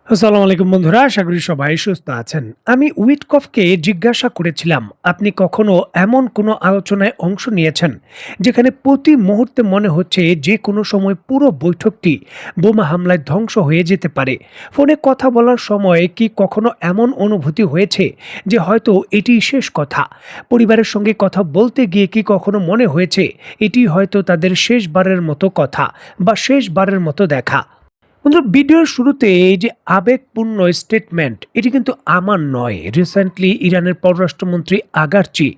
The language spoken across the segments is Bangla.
আসসালামু আলাইকুম বন্ধুরা, আশা করি সবাই সুস্থ আছেন। আমি উইটকফকে জিজ্ঞাসা করেছিলাম, আপনি কখনো এমন কোনো আলোচনায় অংশ নিয়েছেন যেখানে প্রতি মুহূর্তে মনে হচ্ছে যে কোনো সময় পুরো বৈঠকটি বোমা হামলায় ধ্বংস হয়ে যেতে পারে? ফোনে কথা বলার সময় কি কখনো এমন অনুভূতি হয়েছে যে হয়তো এটিই শেষ কথা? পরিবারের সঙ্গে কথা বলতে গিয়ে কি কখনো মনে হয়েছে এটি হয়তো তাদের শেষবারের মতো কথা বা শেষবারের মতো দেখা? বন্ধুরা, ভিডিওর শুরুতে এই যে আবেগপূর্ণ স্টেটমেন্ট, এটি কিন্তু আমার নয়। রিসেন্টলি ইরানের পররাষ্ট্রমন্ত্রী আগারচি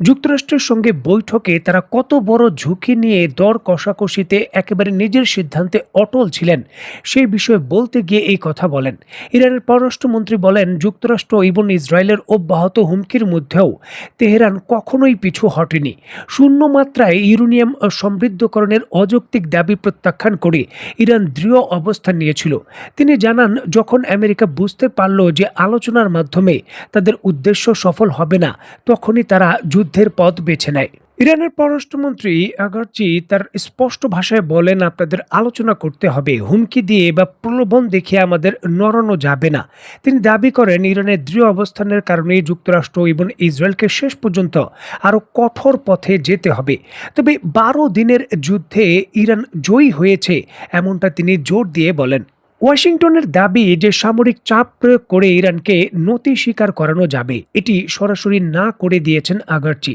যুক্তরাষ্ট্রের সঙ্গে বৈঠকে তারা কত বড় ঝুঁকি নিয়ে দর কষাকষিতে একেবারে নিজের সিদ্ধান্তে অটল ছিলেন সেই বিষয়ে বলতে গিয়ে এই কথা বলেন। ইরানের পররাষ্ট্রমন্ত্রী বলেন, যুক্তরাষ্ট্র এবং ইসরায়েলের অব্যাহত হুমকির মধ্যেও তেহরান কখনোই পিছু হটেনি। শূন্য মাত্রায় ইউরেনিয়াম সমৃদ্ধকরণের অযৌক্তিক দাবি প্রত্যাখ্যান করে ইরান দৃঢ় অবস্থান নিয়েছিল। তিনি জানান, যখন আমেরিকা বুঝতে পারল যে আলোচনার মাধ্যমে তাদের উদ্দেশ্য সফল হবে না, তখনই তারা যুদ্ধের পথ বেছে নেয়। ইরানের পররাষ্ট্রমন্ত্রী আগারচি তার স্পষ্ট ভাষায় বলেন, আপনাদের আলোচনা করতে হবে, হুমকি দিয়ে বা প্রলোভন দেখিয়ে আমাদের নড়ানো যাবে না। তিনি দাবি করেন, ইরানের দৃঢ় অবস্থানের কারণে যুক্তরাষ্ট্র এবং ইসরায়েলকে শেষ পর্যন্ত আরও কঠোর পথে যেতে হবে। তবে 12 দিনের যুদ্ধে ইরান জয়ী হয়েছে এমনটা তিনি জোর দিয়ে বলেন। ওয়াশিংটনের দাবি যে সামরিক চাপ প্রয়োগ করে ইরানকে নতি স্বীকার করানো যাবে, এটি সরাসরি না করে দিয়েছেন আগারচি।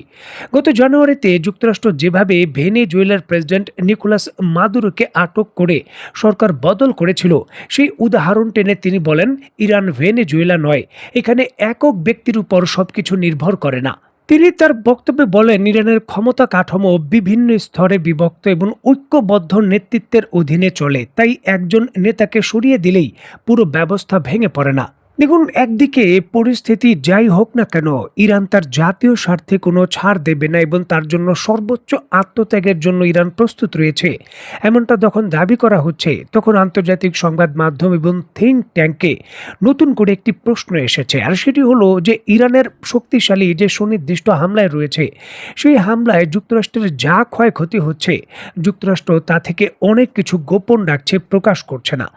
গত জানুয়ারিতে যুক্তরাষ্ট্র যেভাবে ভেনেজুয়েলার প্রেসিডেন্ট নিকোলাস মাদুরোকে আটক করে সরকার বদল করেছিল, সেই উদাহরণ টেনে তিনি বলেন, ইরান ভেনেজুয়েলা নয়, এখানে একক ব্যক্তির উপর সবকিছু নির্ভর করে না। তিনি তার বক্তব্যে বলেন, ইরানের ক্ষমতা কাঠামো বিভিন্ন স্তরে বিভক্ত এবং ঐক্যবদ্ধ নেতৃত্বের অধীনে চলে, তাই একজন নেতাকে সরিয়ে দিলেই পুরো ব্যবস্থা ভেঙে পড়ে না। দেখুন, একদিকে পরিস্থিতি যাই হোক না কেন, ইরান তার জাতীয় স্বার্থে কোনো ছাড় দেবে না এবং তার জন্য সর্বোচ্চ আত্মত্যাগের জন্য ইরান প্রস্তুত রয়েছে। এমনটা যখন দাবি করা হচ্ছে, তখন আন্তর্জাতিক সংবাদ মাধ্যম এবং থিঙ্ক ট্যাঙ্কে নতুন করে একটি প্রশ্ন এসেছে, আর সেটি হলো যে ইরানের শক্তিশালী যে সুনির্দিষ্ট হামলায় রয়েছে, সেই হামলায় যুক্তরাষ্ট্রের যা ক্ষয়ক্ষতি হচ্ছে, যুক্তরাষ্ট্র তা থেকে অনেক কিছু গোপন রাখছে, প্রকাশ করছে না।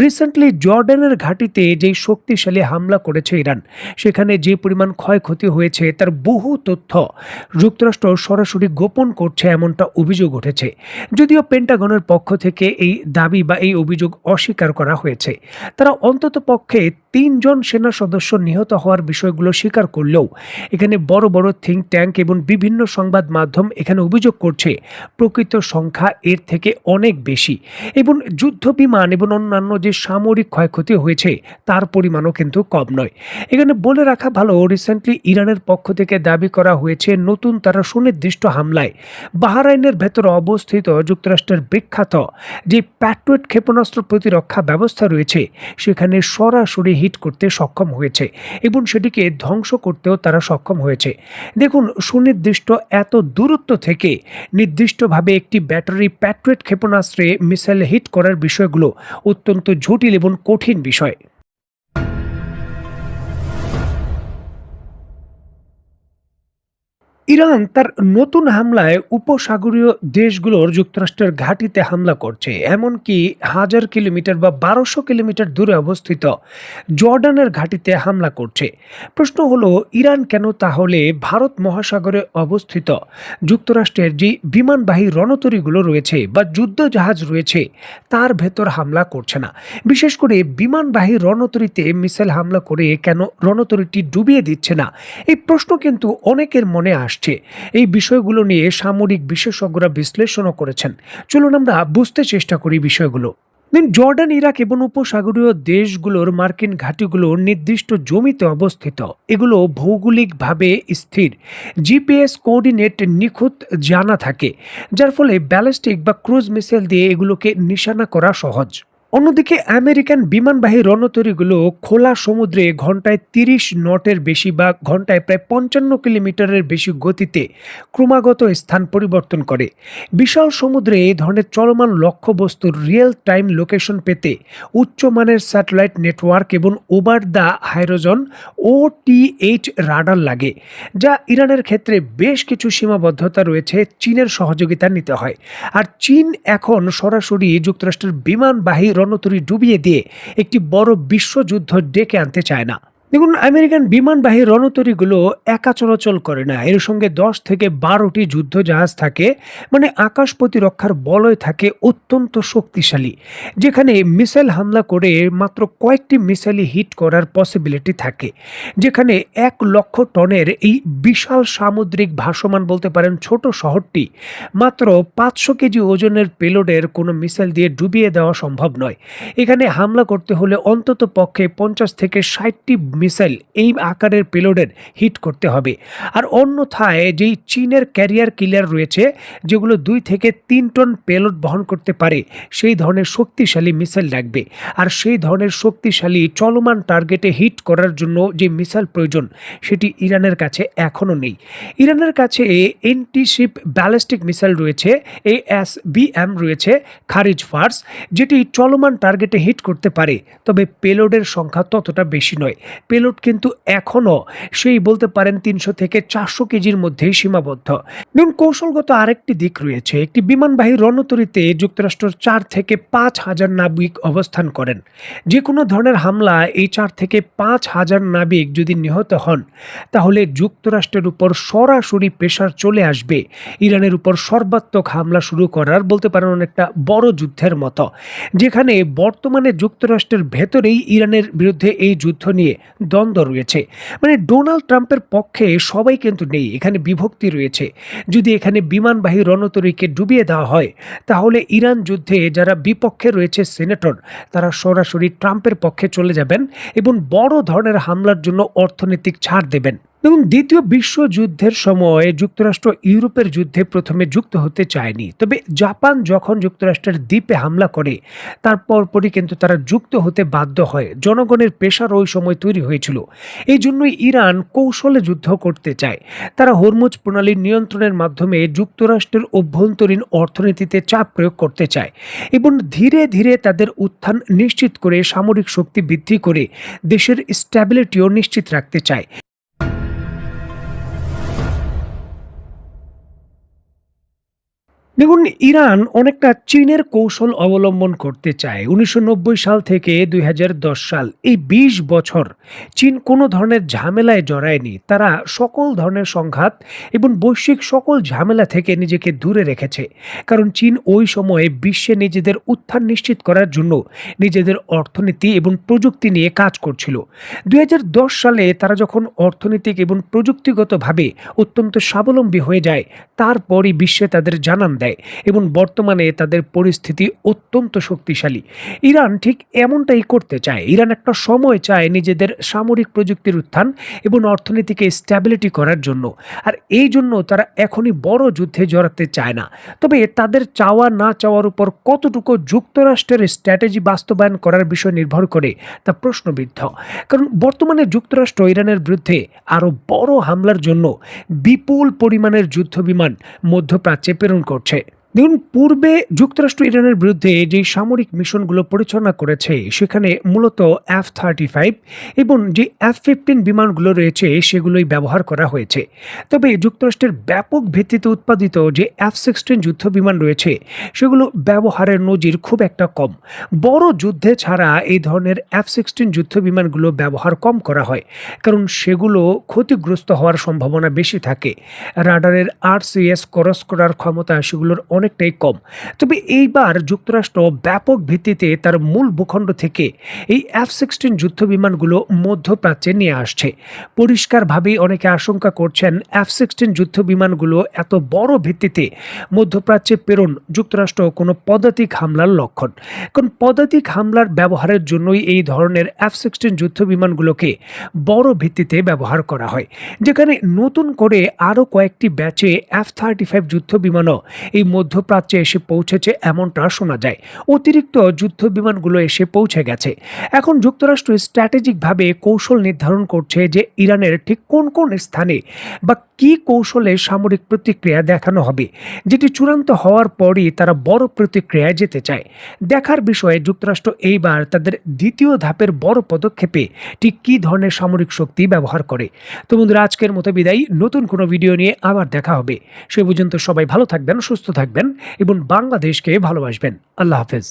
রিসেন্টলি জর্ডানের ঘাঁটিতে যেই শক্তিশালী হামলা করেছে ইরান, সেখানে যে পরিমাণ ক্ষয়ক্ষতি হয়েছে তার বহু তথ্য যুক্তরাষ্ট্র সরাসরি গোপন করছে, এমনটা অভিযোগ উঠেছে। যদিও পেন্টাগনের পক্ষ থেকে এই দাবি বা এই অভিযোগ অস্বীকার করা হয়েছে। তারা অন্তত পক্ষে 3 জন সেনা সদস্য নিহত হওয়ার বিষয়গুলো স্বীকার করলেও এখানে বড় বড় থিঙ্ক ট্যাঙ্ক এবং বিভিন্ন সংবাদ মাধ্যম এখানে অভিযোগ করছে প্রকৃত সংখ্যা এর থেকে অনেক বেশি, এবং যুদ্ধ বিমান এবং অন্যান্য যে সামরিক ক্ষয়ক্ষতি হয়েছে তার পরিমাণও কিন্তু কম নয়। এখানে বলে রাখা ভালো, রিসেন্টলি ইরানের পক্ষ থেকে দাবি করা হয়েছে নতুন তারা সুনির্দিষ্ট হামলায় বাহরাইনের ভেতরে অবস্থিত যুক্তরাষ্ট্রের বিখ্যাত যে প্যাট্রিয়ট ক্ষেপণাস্ত্র প্রতিরক্ষা ব্যবস্থা রয়েছে, সেখানে সরাসরি হিট করতে সক্ষম হয়েছে এবং সেটিকে ধ্বংস করতেও তারা সক্ষম হয়েছে। দেখুন, সুনির্দিষ্ট এত দূরত্ব থেকে নির্দিষ্টভাবে একটি ব্যাটারি প্যাট্রিয়ট ক্ষেপণাস্ত্রে মিসাইল হিট করার বিষয়গুলো অত্যন্ত জটিল এবং কঠিন বিষয়। ইরান তার নতুন হামলায় উপসাগরীয় দেশগুলোর যুক্তরাষ্ট্রের ঘাঁটিতে হামলা করছে, এমনকি 1000 কিলোমিটার বা 1200 কিলোমিটার দূরে অবস্থিত জর্ডানের ঘাঁটিতে হামলা করছে। প্রশ্ন হলো, ইরান কেন তাহলে ভারত মহাসাগরে অবস্থিত যুক্তরাষ্ট্রের যে বিমানবাহী রণতরীগুলো রয়েছে বা যুদ্ধ জাহাজ রয়েছে তার ভেতর হামলা করছে না? বিশেষ করে বিমানবাহী রণতরীতে মিসাইল হামলা করে কেন রণতরীটি ডুবিয়ে দিচ্ছে না? এই প্রশ্ন কিন্তু অনেকের মনে আসছে। এই বিষয়গুলো নিয়ে সামরিক বিশেষজ্ঞরা বিশ্লেষণও করেছেন। চলুন আমরা বুঝতে চেষ্টা করি বিষয়গুলো। জর্ডান, ইরাক এবং উপসাগরীয় দেশগুলোর মার্কিন ঘাঁটিগুলো নির্দিষ্ট জমিতে অবস্থিত। এগুলো ভৌগোলিকভাবে স্থির, জিপিএস কোঅর্ডিনেট নিখুঁত জানা থাকে, যার ফলে ব্যালিস্টিক বা ক্রুজ মিসাইল দিয়ে এগুলোকে নিশানা করা সহজ। অন্যদিকে আমেরিকান বিমানবাহী রণতরীগুলো খোলা সমুদ্রে ঘন্টায় 30 নটের বেশি বা ঘন্টায় প্রায় 55 কিলোমিটারের বেশি গতিতে ক্রমাগত স্থান পরিবর্তন করে। বিশাল সমুদ্রে এই ধরনের চলমান লক্ষ্যবস্তুর রিয়েল টাইম লোকেশন পেতে উচ্চমানের স্যাটেলাইট নেটওয়ার্ক এবং ওভার দ্য হাইরোজন OT8 রাডার লাগে, যা ইরানের ক্ষেত্রে বেশ কিছু সীমাবদ্ধতা রয়েছে, চীনের সহযোগিতা নিতে হয়। আর চীন এখন সরাসরি যুক্তরাষ্ট্রের বিমানবাহী রণতরী ডুবিয়ে দিয়ে একটি বড় বিশ্বযুদ্ধ ডেকে আনতে চায় না। দেখুন, আমেরিকান বিমানবাহী রণতরীগুলো একা চলাচল করে না, এর সঙ্গে 10 থেকে 12টি যুদ্ধ জাহাজ থাকে, মানে আকাশ প্রতিরক্ষার বলয় থাকে অত্যন্ত শক্তিশালী, যেখানে মিসাইল হামলা করে মাত্র কয়েকটি মিসাইলই হিট করার পসিবিলিটি থাকে। যেখানে 1 লক্ষ টনের এই বিশাল সামুদ্রিক ভাসমান বলতে পারেন ছোট শহরটি মাত্র 500 কেজি ওজনের পেলোডের কোনো মিসাইল দিয়ে ডুবিয়ে দেওয়া সম্ভব নয়। এখানে হামলা করতে হলে অন্তত পক্ষে 50 থেকে 60টি মিসাইল এই আকারের পেলোডের হিট করতে হবে। আর অন্যথায় যেই চীনের ক্যারিয়ার কিলার রয়েছে, যেগুলো 2 থেকে 3 টন পেলোড বহন করতে পারে, সেই ধরনের শক্তিশালী মিসাইল লাগবে। আর সেই ধরনের শক্তিশালী চলমান টার্গেটে হিট করার জন্য যে মিসাইল প্রয়োজন, সেটি ইরানের কাছে এখনও নেই। ইরানের কাছে এন্টিশিপ ব্যালিস্টিক মিসাইল রয়েছে, ASBM রয়েছে, খারিজ ফার্স, যেটি চলমান টার্গেটে হিট করতে পারে, তবে পেলোডের সংখ্যা ততটা বেশি নয়। পেলোড কিন্তু এখনও সেই বলতে পারেন 300 থেকে 400 কেজির মধ্যেই সীমাবদ্ধ। দেখুন, কৌশলগত আরেকটি দিক রয়েছে। একটি বিমানবাহী রণতরীতে যুক্তরাষ্ট্র 4 থেকে 5 হাজার নাবিক অবস্থান করেন। যে কোনো ধরনের হামলা এই 4 থেকে 5 হাজার নাবিক যদি নিহত হন, তাহলে যুক্তরাষ্ট্রের উপর সরাসরি প্রেশার চলে আসবে ইরানের উপর সর্বাত্মক হামলা শুরু করার, বলতে পারেন অনেকটা বড় যুদ্ধের মতো, যেখানে বর্তমানে যুক্তরাষ্ট্রের ভেতরেই ইরানের বিরুদ্ধে এই যুদ্ধ নিয়ে দ্বন্দ্ব রয়েছে। মানে ডোনাল্ড ট্রাম্পের পক্ষে সবাই কিন্তু নেই, এখানে বিভক্তি রয়েছে। যদি এখানে বিমানবাহী রণতরীকে ডুবিয়ে দেওয়া হয়, তাহলে ইরান যুদ্ধে যারা বিপক্ষে রয়েছে সেনেটর, তারা সরাসরি ট্রাম্পের পক্ষে চলে যাবেন এবং বড় ধরনের হামলার জন্য অর্থনৈতিক ছাড় দেবেন। এবং দ্বিতীয় বিশ্বযুদ্ধের সময় যুক্তরাষ্ট্র ইউরোপের যুদ্ধে প্রথমে যুক্ত হতে চায়নি, তবে জাপান যখন যুক্তরাষ্ট্রের দ্বীপে হামলা করে, তার পরপরই কিন্তু তারা যুক্ত হতে বাধ্য হয়। জনগণের প্রেশার ওই সময় তৈরি হয়েছিল। এই জন্যই ইরান কৌশলে যুদ্ধ করতে চায়। তারা হরমুজ প্রণালীর নিয়ন্ত্রণের মাধ্যমে যুক্তরাষ্ট্রের অভ্যন্তরীণ অর্থনীতিতে চাপ প্রয়োগ করতে চায় এবং ধীরে ধীরে তাদের উত্থান নিশ্চিত করে সামরিক শক্তি বৃদ্ধি করে দেশের স্ট্যাবিলিটিও নিশ্চিত রাখতে চায়। দেখুন, ইরান অনেকটা চীনের কৌশল অবলম্বন করতে চায়। 1990 সাল থেকে 2010 সাল, এই 20 বছর চীন কোনো ধরনের ঝামেলায় জড়ায়নি। তারা সকল ধরনের সংঘাত এবং বৈশ্বিক সকল ঝামেলা থেকে নিজেকে দূরে রেখেছে, কারণ চীন ওই সময়ে বিশ্বে নিজেদের উত্থান নিশ্চিত করার জন্য নিজেদের অর্থনীতি এবং প্রযুক্তি নিয়ে কাজ করছিল। 2010 সালে তারা যখন অর্থনৈতিক এবং প্রযুক্তিগতভাবে অত্যন্ত স্বাবলম্বী হয়ে যায়, তারপরই বিশ্বে তাদের জানান দেয় এবং বর্তমানে তাদের পরিস্থিতি অত্যন্ত শক্তিশালী। ইরান ঠিক এমনটাই করতে চায়। ইরান একটা সময় চায় নিজেদের সামরিক প্রযুক্তির উত্থান এবং অর্থনীতিকে স্ট্যাবিলিটি করার জন্য, আর এই জন্য তারা এখনই বড় যুদ্ধে জড়াতে চায় না। তবে তাদের চাওয়া না চাওয়ার উপর কতটুকু যুক্তরাষ্ট্রের স্ট্র্যাটেজি বাস্তবায়ন করার বিষয় নির্ভর করে তা প্রশ্নবিদ্ধ, কারণ বর্তমানে যুক্তরাষ্ট্র ইরানের বিরুদ্ধে আরও বড় হামলার জন্য বিপুল পরিমাণের যুদ্ধ বিমান মধ্যপ্রাচ্যে প্রেরণ করছে। দেখুন, পূর্বে যুক্তরাষ্ট্র ইরানের বিরুদ্ধে যে সামরিক মিশনগুলো পরিচালনা করেছে, সেখানে মূলত F-35 এবং যে F-15 বিমানগুলো রয়েছে সেগুলোই ব্যবহার করা হয়েছে। তবে যুক্তরাষ্ট্রের ব্যাপক ভিত্তিতে উৎপাদিত যে F-16 যুদ্ধ বিমান রয়েছে, সেগুলো ব্যবহারের নজির খুব একটা কম। বড় যুদ্ধে ছাড়া এই ধরনের F-16 যুদ্ধ বিমানগুলো ব্যবহার কম করা হয়, কারণ সেগুলো ক্ষতিগ্রস্ত হওয়ার সম্ভাবনা বেশি থাকে। রাডারের RCS ক্রস করার ক্ষমতা সেগুলোর অনেকটাই কম। তবে এইবার যুক্তরাষ্ট্র ব্যাপক ভিত্তিতে তার মূল ভূখণ্ড থেকে এই F-16 যুদ্ধ বিমানগুলো মধ্যপ্রাচ্যে নিয়ে আসছে। পরিষ্কারভাবেই অনেকে আশঙ্কা করছেন F-16 যুদ্ধ বিমানগুলো এত বড় ভিত্তিতে মধ্যপ্রাচ্যে প্রেরণ যুক্তরাষ্ট্র কোনো পদাতিক হামলার লক্ষণ। কারণ পদাতিক হামলার ব্যবহারের জন্যই এই ধরনের F-16 যুদ্ধ বিমানগুলোকে বড় ভিত্তিতে ব্যবহার করা হয়, যেখানে নতুন করে আরও কয়েকটি ব্যাচে F-35 যুদ্ধ বিমানও এই মধ্যপ্রাচ্যে এসে পৌঁছেছে এমনটা শোনা যায়। অতিরিক্ত যুদ্ধ বিমানগুলো এসে পৌঁছে গেছে। এখন যুক্তরাষ্ট্র স্ট্র্যাটেজিকভাবে কৌশল নির্ধারণ করছে যে ইরানের ঠিক কোন কোন স্থানে বা কী কৌশলে সামরিক প্রতিক্রিয়া দেখানো হবে, যেটি চূড়ান্ত হওয়ার পরই তারা বড় প্রতিক্রিয়ায় যেতে চায়। দেখার বিষয়ে যুক্তরাষ্ট্র এইবার তাদের দ্বিতীয় ধাপের বড় পদক্ষেপে ঠিক কী ধরনের সামরিক শক্তি ব্যবহার করে। তো বন্ধুরা, আজকের মতো বিদায়। নতুন কোনো ভিডিও নিয়ে আবার দেখা হবে। সে পর্যন্ত সবাই ভালো থাকবেন, সুস্থ থাকবেন এবং বাংলাদেশকে ভালোবাসবেন। আল্লাহ হাফেজ।